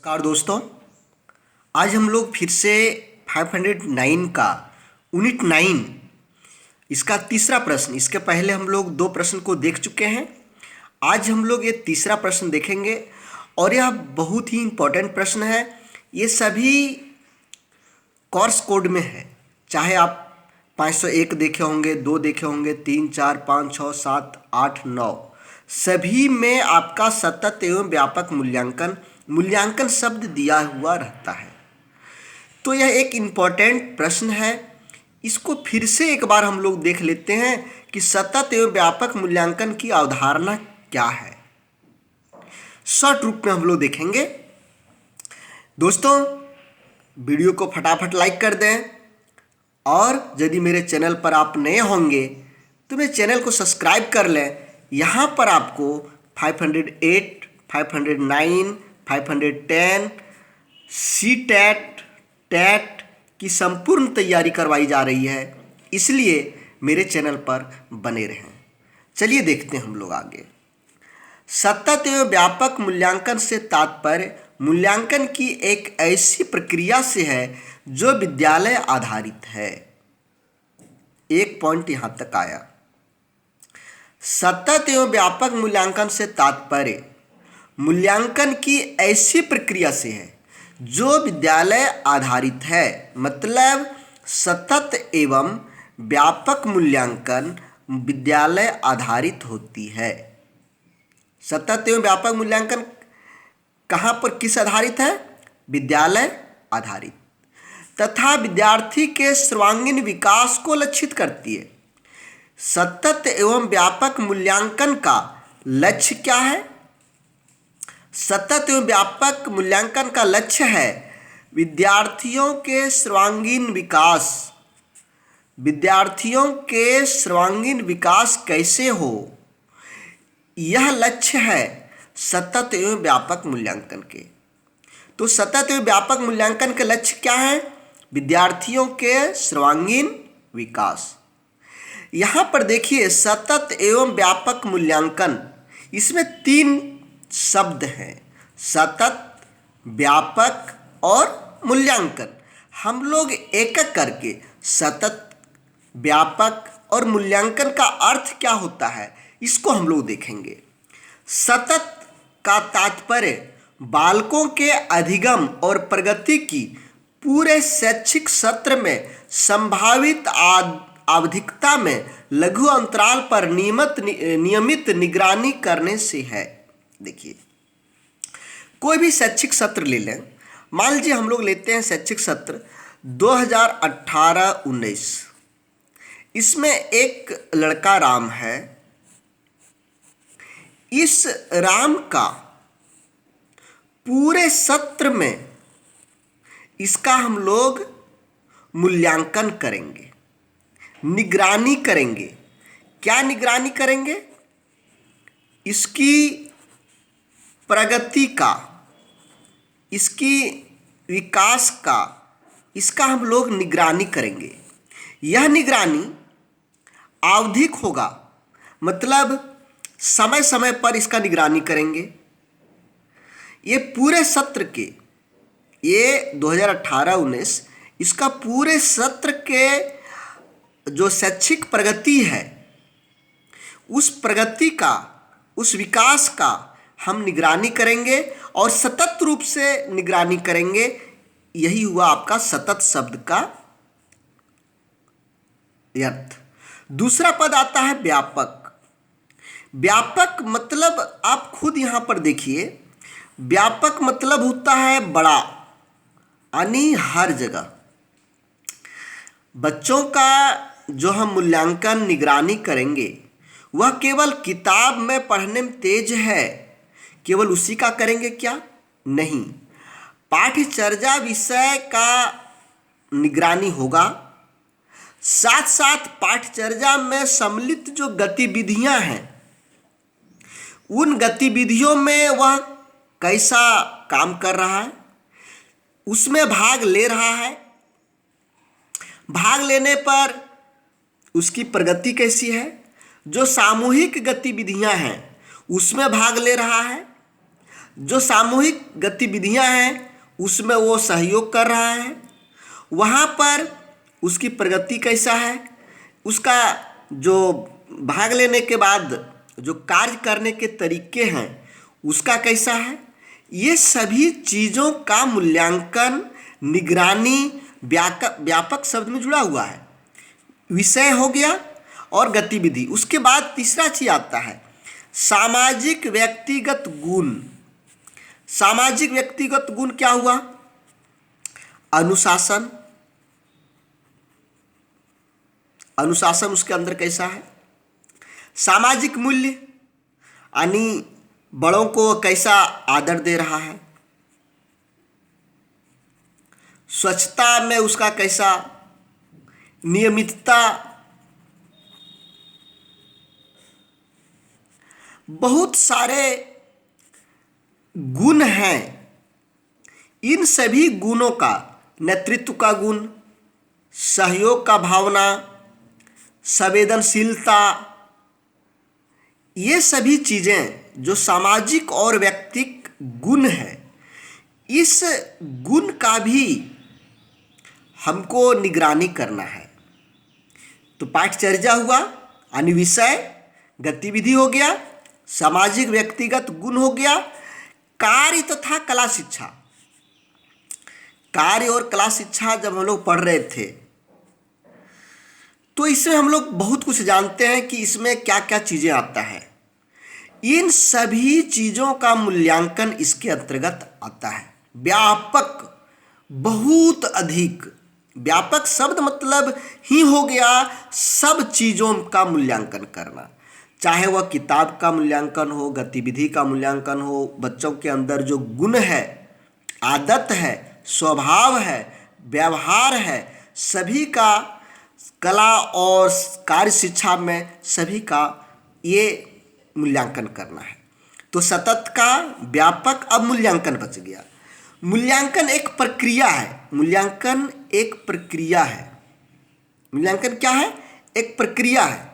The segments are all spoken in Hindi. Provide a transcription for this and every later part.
नमस्कार दोस्तों। आज हम लोग फिर से 509 का यूनिट 9 इसका तीसरा प्रश्न, इसके पहले हम लोग दो प्रश्न को देख चुके हैं। आज हम लोग ये तीसरा प्रश्न देखेंगे और यह बहुत ही इम्पोर्टेंट प्रश्न है। ये सभी कोर्स कोड में है, चाहे आप 501 देखे होंगे, 2 देखे होंगे, 3, 4, 5, 6, 7, 8, 9, सभी में आपका सतत एवं व्यापक मूल्यांकन शब्द दिया हुआ रहता है। तो यह एक इम्पॉर्टेंट प्रश्न है। इसको फिर से एक बार हम लोग देख लेते हैं कि सतत एवं व्यापक मूल्यांकन की अवधारणा क्या है। शॉर्ट रूप में हम लोग देखेंगे। दोस्तों, वीडियो को फटाफट लाइक कर दें और यदि मेरे चैनल पर आप नए होंगे तो मेरे चैनल को सब्सक्राइब कर लें। यहाँ पर आपको 508, 509, 510 CTET, TET की संपूर्ण तैयारी करवाई जा रही है, इसलिए मेरे चैनल पर बने रहें। चलिए देखते हैं हम लोग आगे। सतत एवं व्यापक मूल्यांकन से तात्पर्य मूल्यांकन की एक ऐसी प्रक्रिया से है जो विद्यालय आधारित है। एक पॉइंट यहाँ तक आया। सतत एवं व्यापक मूल्यांकन से तात्पर्य मूल्यांकन की ऐसी प्रक्रिया से है जो विद्यालय आधारित है। मतलब सतत एवं व्यापक मूल्यांकन विद्यालय आधारित होती है। सतत एवं व्यापक मूल्यांकन कहाँ पर किस आधारित है? विद्यालय आधारित, तथा विद्यार्थी के सर्वांगीण विकास को लक्षित करती है। सतत एवं व्यापक मूल्यांकन का लक्ष्य क्या है? सतत एवं व्यापक मूल्यांकन का लक्ष्य है विद्यार्थियों के सर्वांगीण विकास। विद्यार्थियों के सर्वांगीण विकास कैसे हो, यह लक्ष्य है सतत एवं व्यापक मूल्यांकन के। तो सतत एवं व्यापक मूल्यांकन के लक्ष्य क्या है? विद्यार्थियों के सर्वांगीण विकास। यहाँ पर देखिए, सतत एवं व्यापक मूल्यांकन, इसमें 3 शब्द हैं: सतत, व्यापक और मूल्यांकन। हम लोग एक एक करके सतत, व्यापक और मूल्यांकन का अर्थ क्या होता है इसको हम लोग देखेंगे। सतत का तात्पर्य बालकों के अधिगम और प्रगति की पूरे शैक्षिक सत्र में संभावित आवधिकता में लघु अंतराल पर नियमित निगरानी करने से है। देखिए, कोई भी शैक्षिक सत्र ले लें। मान लीजिए हम लोग लेते हैं शैक्षिक सत्र 2018-19। इसमें एक लड़का राम है। इस राम का पूरे सत्र में इसका हम लोग मूल्यांकन करेंगे, निगरानी करेंगे। क्या निगरानी करेंगे? इसकी प्रगति का, इसकी विकास का, इसका हम लोग निगरानी करेंगे। यह निगरानी आवधिक होगा, मतलब समय समय पर इसका निगरानी करेंगे। ये पूरे सत्र के, ये 2018-19, इसका पूरे सत्र के जो शैक्षिक प्रगति है, उस प्रगति का, उस विकास का हम निगरानी करेंगे और सतत रूप से निगरानी करेंगे। यही हुआ आपका सतत शब्द का अर्थ। दूसरा पद आता है व्यापक। व्यापक मतलब आप खुद यहां पर देखिए, व्यापक मतलब होता है बड़ा, यानी हर जगह। बच्चों का जो हम मूल्यांकन निगरानी करेंगे वह केवल किताब में पढ़ने में तेज है, केवल उसी का करेंगे क्या? नहीं, पाठ्यचर्या विषय का निगरानी होगा। साथ साथ पाठ्यचर्या में सम्मिलित जो गतिविधियां हैं, उन गतिविधियों में वह कैसा काम कर रहा है, उसमें भाग ले रहा है, भाग लेने पर उसकी प्रगति कैसी है। जो सामूहिक गतिविधियां हैं उसमें भाग ले रहा है, जो सामूहिक गतिविधियां हैं उसमें वो सहयोग कर रहा है, वहाँ पर उसकी प्रगति कैसा है, उसका जो भाग लेने के बाद जो कार्य करने के तरीके हैं उसका कैसा है। ये सभी चीज़ों का मूल्यांकन निगरानी व्यापक शब्द में जुड़ा हुआ है। विषय हो गया और गतिविधि। उसके बाद तीसरा चीज आता है सामाजिक व्यक्तिगत गुण। सामाजिक व्यक्तिगत गुण क्या हुआ? अनुशासन। अनुशासन उसके अंदर कैसा है? सामाजिक मूल्य यानी बड़ों को कैसा आदर दे रहा है। स्वच्छता में उसका कैसा नियमितता। बहुत सारे गुण हैं। इन सभी गुणों का नेतृत्व का गुण, सहयोग का भावना, संवेदनशीलता, ये सभी चीज़ें जो सामाजिक और व्यक्तिक गुण है, इस गुण का भी हमको निगरानी करना है। तो पाठचर्या हुआ यानी विषय, गतिविधि हो गया, सामाजिक व्यक्तिगत गुण हो गया, कार्य तथा कला शिक्षा। कार्य और कला शिक्षा जब हम लोग पढ़ रहे थे तो इसमें हम लोग बहुत कुछ जानते हैं कि इसमें क्या क्या चीज़ें आता है। इन सभी चीज़ों का मूल्यांकन इसके अंतर्गत आता है। व्यापक, बहुत अधिक। व्यापक शब्द मतलब ही हो गया सब चीज़ों का मूल्यांकन करना, चाहे वह किताब का मूल्यांकन हो, गतिविधि का मूल्यांकन हो, बच्चों के अंदर जो गुण है, आदत है, स्वभाव है, व्यवहार है, सभी का, कला और कार्य शिक्षा में सभी का ये मूल्यांकन करना है। तो सतत का व्यापक, अब मूल्यांकन बच गया। मूल्यांकन एक प्रक्रिया है। मूल्यांकन एक प्रक्रिया है। मूल्यांकन क्या है? एक प्रक्रिया है।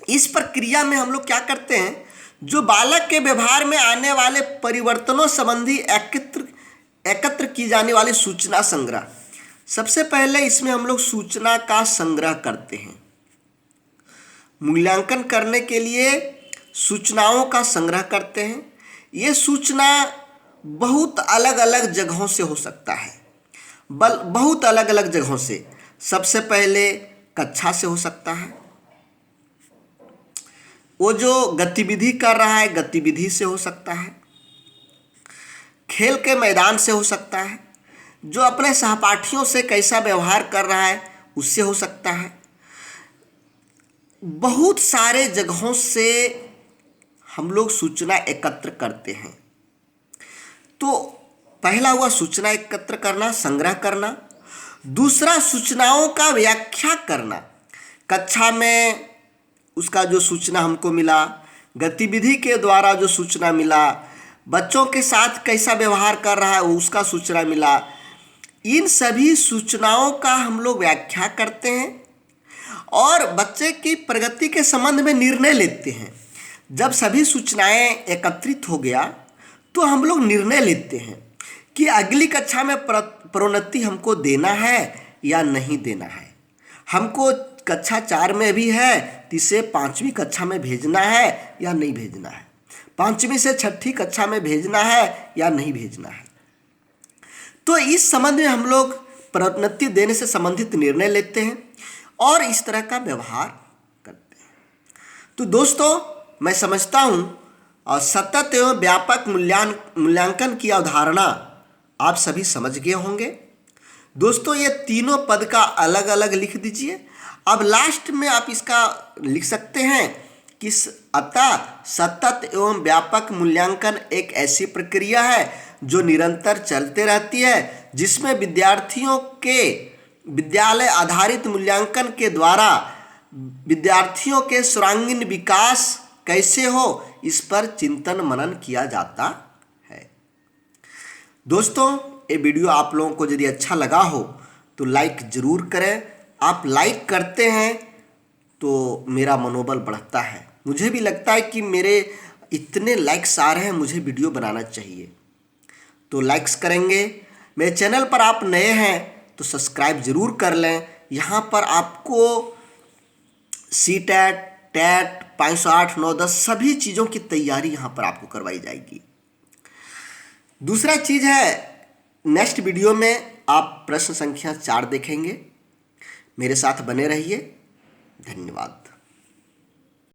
इस प्रक्रिया में हम लोग क्या करते हैं, जो बालक के व्यवहार में आने वाले परिवर्तनों संबंधी एकत्र की जाने वाली सूचना संग्रह। सबसे पहले इसमें हम लोग सूचना का संग्रह करते हैं। मूल्यांकन करने के लिए सूचनाओं का संग्रह करते हैं। ये सूचना बहुत अलग अलग जगहों से हो सकता है, बहुत अलग अलग जगहों से। सबसे पहले कक्षा से हो सकता है, वो जो गतिविधि कर रहा है गतिविधि से हो सकता है, खेल के मैदान से हो सकता है, जो अपने सहपाठियों से कैसा व्यवहार कर रहा है उससे हो सकता है। बहुत सारे जगहों से हम लोग सूचना एकत्र करते हैं। तो पहला हुआ सूचना एकत्र करना, संग्रह करना। दूसरा सूचनाओं का व्याख्या करना। कक्षा में उसका जो सूचना हमको मिला, गतिविधि के द्वारा जो सूचना मिला, बच्चों के साथ कैसा व्यवहार कर रहा है उसका सूचना मिला, इन सभी सूचनाओं का हम लोग व्याख्या करते हैं और बच्चे की प्रगति के संबंध में निर्णय लेते हैं। जब सभी सूचनाएं एकत्रित हो गया तो हम लोग निर्णय लेते हैं कि अगली कक्षा में प्रोन्नति हमको देना है या नहीं देना है। हमको कक्षा 4 में भी है तो इसे 5वीं कक्षा में भेजना है या नहीं भेजना है, 5वीं से 6ठी कक्षा में भेजना है या नहीं भेजना है। तो इस संबंध में हम लोग प्रोन्नति देने से संबंधित निर्णय लेते हैं और इस तरह का व्यवहार करते हैं। तो दोस्तों, मैं समझता हूँ और सतत एवं व्यापक मूल्यांकन की अवधारणा आप सभी समझ गए होंगे। दोस्तों, ये तीनों पद का अलग अलग लिख दीजिए। अब लास्ट में आप इसका लिख सकते हैं कि अतः सतत एवं व्यापक मूल्यांकन एक ऐसी प्रक्रिया है जो निरंतर चलते रहती है, जिसमें विद्यार्थियों के विद्यालय आधारित मूल्यांकन के द्वारा विद्यार्थियों के सर्वांगीण विकास कैसे हो इस पर चिंतन मनन किया जाता है। दोस्तों, ये वीडियो आप लोगों को यदि अच्छा लगा हो तो लाइक ज़रूर करें। आप लाइक करते हैं तो मेरा मनोबल बढ़ता है। मुझे भी लगता है कि मेरे इतने लाइक्स आ रहे हैं, मुझे वीडियो बनाना चाहिए। तो लाइक्स करेंगे। मेरे चैनल पर आप नए हैं तो सब्सक्राइब ज़रूर कर लें। यहाँ पर आपको सीटेट, टेट, 508, 9, 10 सभी चीज़ों की तैयारी यहाँ पर आपको करवाई जाएगी। दूसरा चीज़ है, नेक्स्ट वीडियो में आप प्रश्न संख्या 4 देखेंगे। मेरे साथ बने रहिए। धन्यवाद।